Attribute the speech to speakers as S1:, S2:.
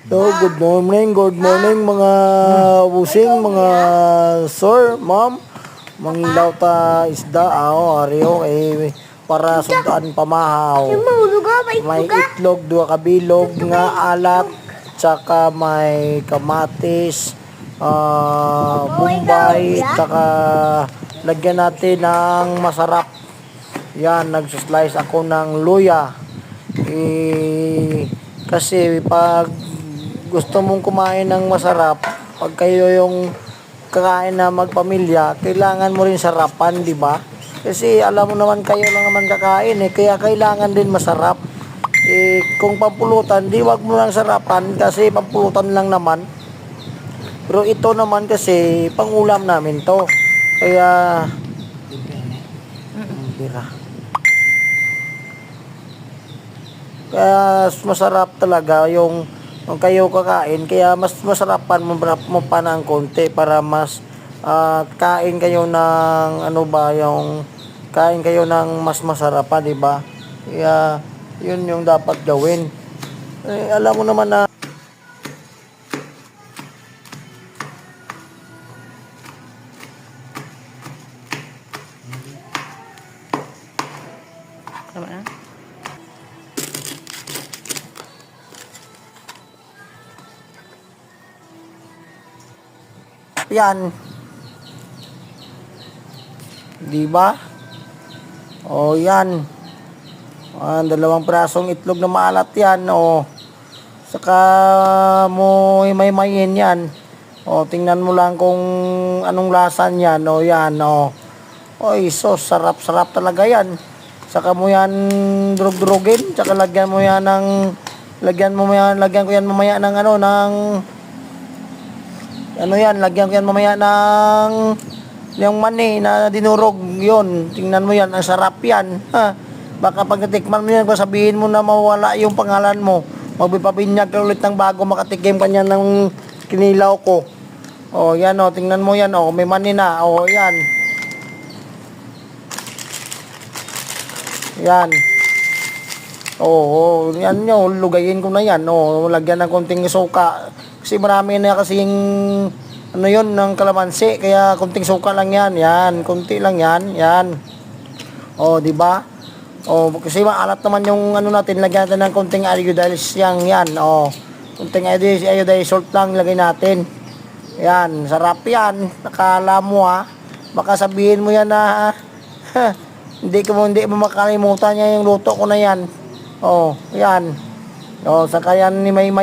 S1: So, good morning mga busing, mga sir, ma'am. Manglaw ta isda, ariyo, para sundaan pamahaw. May itlog, dua kabilog nga alat, tsaka may kamatis, bombay, tsaka lagyan natin ng masarap. Yan, nagsaslice ako ng luya. Kasi pag gusto mong kumain ng masarap, pag kayo yung kakain na magpamilya, kailangan mo rin sarapan, di ba? Kasi alam mo naman kayo lang naman kakain kaya kailangan din masarap. Kung pampulutan, di wag mo lang sarapan kasi pampulutan lang naman. Pero ito naman kasi pangulam namin to. Kaya bira. Kaya masarap talaga yung kayo kakain, kaya mas masarapan mo pa ng konti para mas kain kayo ng kain kayo ng mas masarap pa, di ba? Kaya yun yung dapat gawin. Alam mo naman na yan. Di ba? O yan. Dalawang prasong itlog na maalat yan. Saka mo may-mayin yan. Tingnan mo lang kung anong lasa niyan. Yan. Oy, sarap-sarap talaga yan. Saka mo yan durug-durugin. Saka lagyan ko yan mamaya ng lagyan ko yan mamaya ng yung mani na dinurog yun. Tingnan mo yan, ang sarap yan. Baka pag natikman mo yan, sabihin mo na mawala yung pangalan mo. Magpipabinyag ka ulit ng bago makatikim ka niya ng kinilaw ko. Yan tingnan mo yan, may mani na. Yan. Yan. Yan yun, lugayin ko na yan. Lagyan ng konting suka. Kasi marami na kasing ng kalamansi, kaya konting suka lang yan. Yan, konti lang yan. Yan. Di ba? Kasi maalat naman yung natin, lagyan natin ng konting iodized yan. Konting iodized salt lang lagay natin. Yan, sarap yan. Nakala mo baka sabihin mo yan na hindi mo makalimutan niya yung luto ko na yan. Yan. Saka yan ni may